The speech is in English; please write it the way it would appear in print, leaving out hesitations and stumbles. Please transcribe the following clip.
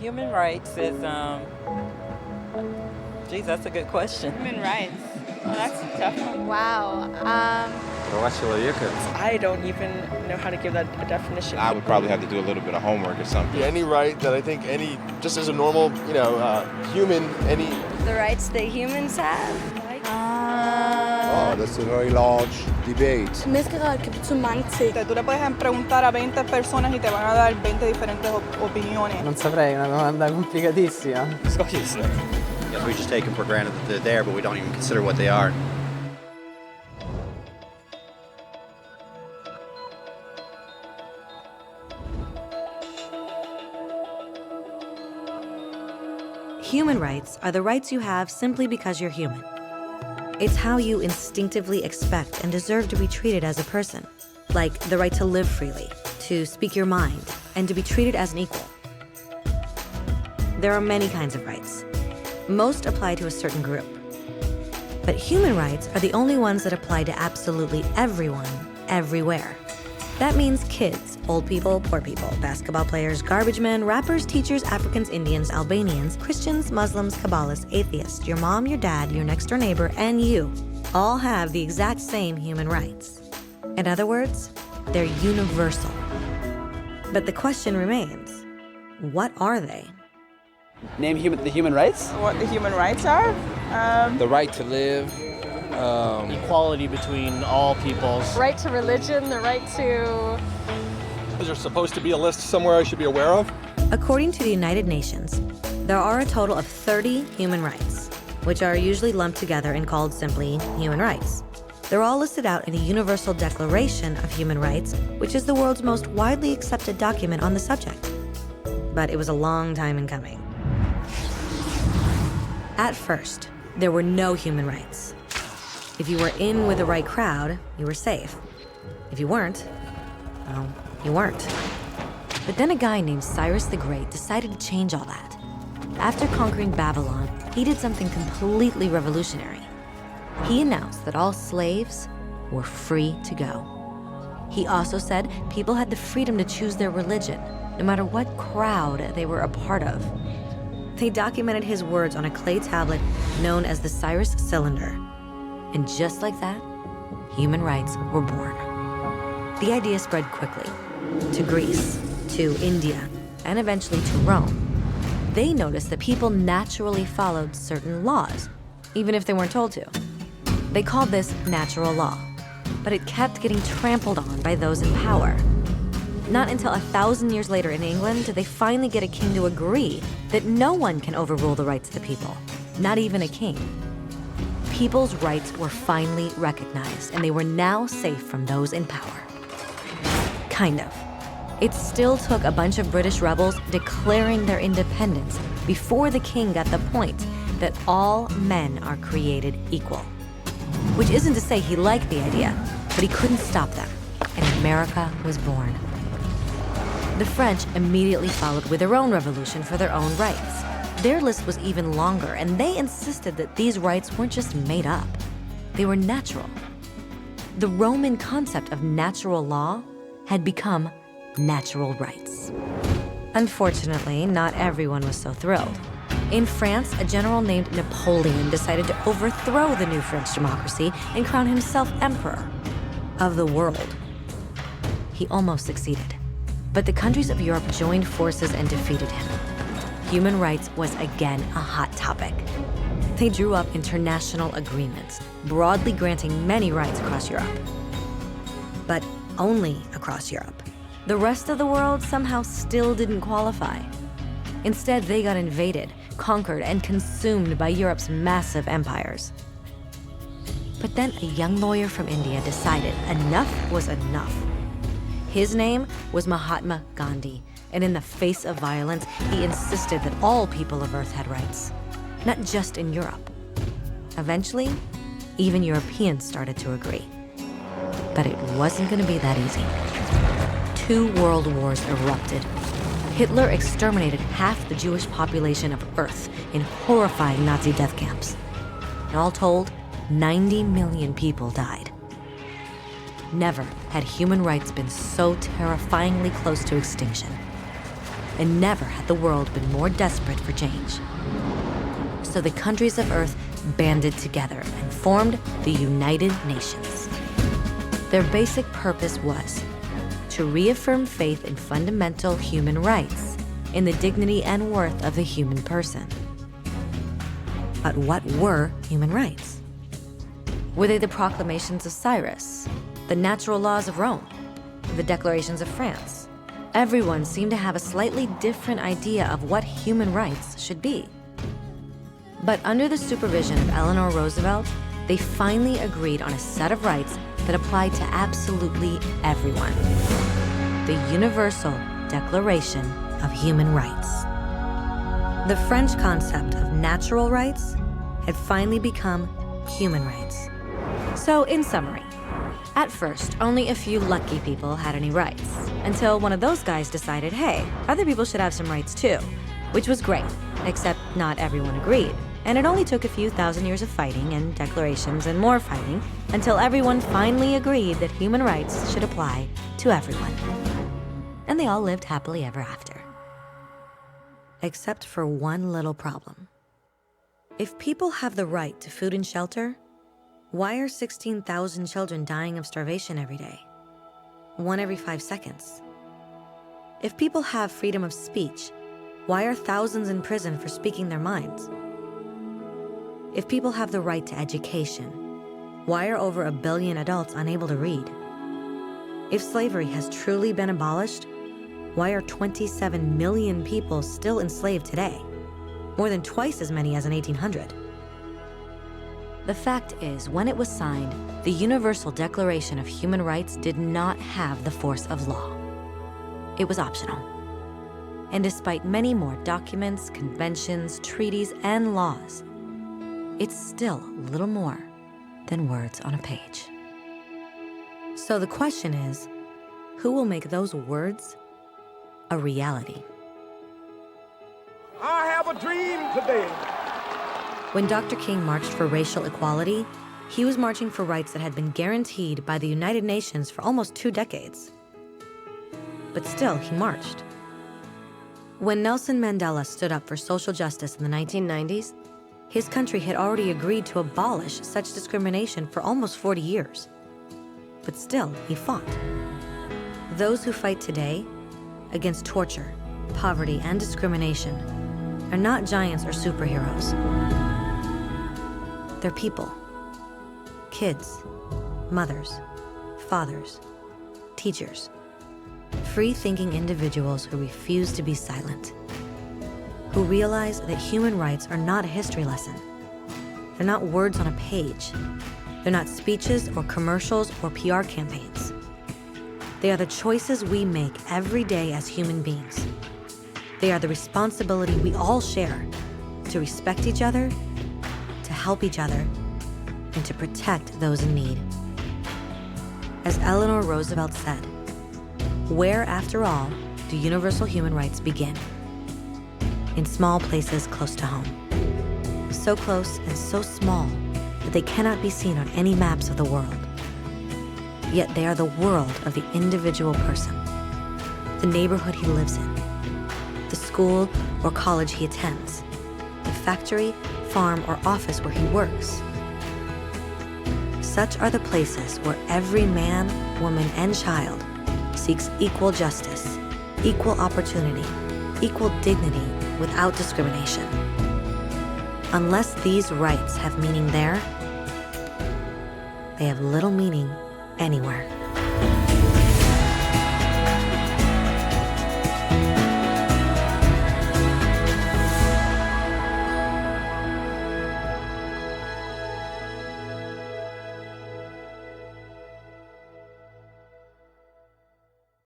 Human rights is, geez, that's a good question. Human rights. Well, that's a tough one. Wow. Права человека. I don't even know how to give that a definition. I would probably have to do a little bit of homework or something. Any right that I think just as a normal, human, The rights that humans have. Oh, that's a very large debate. Menneskerettigheder kan betyde mange ting. Tú le puedes preguntar a 20 personas y te van a dar 20 diferentes opiniones. Non saprei, è una domanda complicatissima. Yes, we just take them for granted that they're there, but we don't even consider what they are. Human rights are the rights you have simply because you're human. It's how you instinctively expect and deserve to be treated as a person, like the right to live freely, to speak your mind, and to be treated as an equal. There are many kinds of rights. Most apply to a certain group. But human rights are the only ones that apply to absolutely everyone, everywhere. That means kids, old people, poor people, basketball players, garbage men, rappers, teachers, Africans, Indians, Albanians, Christians, Muslims, Kabbalists, atheists, your mom, your dad, your next door neighbor, and you all have the exact same human rights. In other words, they're universal. But the question remains, what are they? Name the human rights? What the human rights are? The right to live. Equality between all peoples. Right to religion, the right to... Is there supposed to be a list somewhere I should be aware of? According to the United Nations, there are a total of 30 human rights, which are usually lumped together and called simply human rights. They're all listed out in the Universal Declaration of Human Rights, which is the world's most widely accepted document on the subject. But it was a long time in coming. At first, there were no human rights. If you were in with the right crowd, you were safe. If you weren't, well, you weren't. But then a guy named Cyrus the Great decided to change all that. After conquering Babylon, he did something completely revolutionary. He announced that all slaves were free to go. He also said people had the freedom to choose their religion, no matter what crowd they were a part of. They documented his words on a clay tablet known as the Cyrus Cylinder. And just like that, human rights were born. The idea spread quickly to Greece, to India, and eventually to Rome. They noticed that people naturally followed certain laws, even if they weren't told to. They called this natural law, but it kept getting trampled on by those in power. Not until 1,000 years later in England did they finally get a king to agree that no one can overrule the rights of the people, not even a king. People's rights were finally recognized, and they were now safe from those in power. Kind of. It still took a bunch of British rebels declaring their independence before the king got the point that all men are created equal. Which isn't to say he liked the idea, but he couldn't stop them, and America was born. The French immediately followed with their own revolution for their own rights. Their list was even longer, and they insisted that these rights weren't just made up. They were natural. The Roman concept of natural law had become natural rights. Unfortunately, not everyone was so thrilled. In France, a general named Napoleon decided to overthrow the new French democracy and crown himself emperor of the world. He almost succeeded, but the countries of Europe joined forces and defeated him. Human rights was again a hot topic. They drew up international agreements, broadly granting many rights across Europe. But only across Europe. The rest of the world somehow still didn't qualify. Instead, they got invaded, conquered, and consumed by Europe's massive empires. But then a young lawyer from India decided enough was enough. His name was Mahatma Gandhi, and in the face of violence, he insisted that all people of Earth had rights, not just in Europe. Eventually, even Europeans started to agree. But it wasn't going to be that easy. 2 world wars erupted. Hitler exterminated half the Jewish population of Earth in horrifying Nazi death camps. And all told, 90 million people died. Never had human rights been so terrifyingly close to extinction. and never had the world been more desperate for change. So the countries of Earth banded together and formed the United Nations. Their basic purpose was to reaffirm faith in fundamental human rights, in the dignity and worth of the human person. But what were human rights? Were they the proclamations of Cyrus, the natural laws of Rome, the declarations of France? Everyone seemed to have a slightly different idea of what human rights should be. But under the supervision of Eleanor Roosevelt, they finally agreed on a set of rights that applied to absolutely everyone. The Universal Declaration of Human Rights. The French concept of natural rights had finally become human rights. So, in summary, at first, only a few lucky people had any rights, until one of those guys decided, hey, other people should have some rights too, which was great, except not everyone agreed. And it only took a few thousand years of fighting and declarations and more fighting until everyone finally agreed that human rights should apply to everyone. And they all lived happily ever after. Except for one little problem. If people have the right to food and shelter, why are 16,000 children dying of starvation every day? 1 every 5 seconds. If people have freedom of speech, why are thousands in prison for speaking their minds? If people have the right to education, why are over 1 billion adults unable to read? If slavery has truly been abolished, why are 27 million people still enslaved today? More than twice as many as in 1800. The fact is, when it was signed, the Universal Declaration of Human Rights did not have the force of law. It was optional. And despite many more documents, conventions, treaties, and laws, it's still little more than words on a page. So the question is, who will make those words a reality? I have a dream today. When Dr. King marched for racial equality, he was marching for rights that had been guaranteed by the United Nations for almost 2 decades. But still, he marched. When Nelson Mandela stood up for social justice in the 1990s, his country had already agreed to abolish such discrimination for almost 40 years. But still, he fought. Those who fight today against torture, poverty, and discrimination are not giants or superheroes. They're people. Kids, mothers, fathers, teachers, free-thinking individuals who refuse to be silent, who realize that human rights are not a history lesson. They're not words on a page. They're not speeches or commercials or PR campaigns. They are the choices we make every day as human beings. They are the responsibility we all share to respect each other, to help each other, and to protect those in need. As Eleanor Roosevelt said, where, after all, do universal human rights begin? In small places close to home. So close and so small that they cannot be seen on any maps of the world. Yet they are the world of the individual person, the neighborhood he lives in, the school or college he attends, the factory, farm, or office where he works. Such are the places where every man, woman, and child seeks equal justice, equal opportunity, equal dignity without discrimination. Unless these rights have meaning there, they have little meaning anywhere.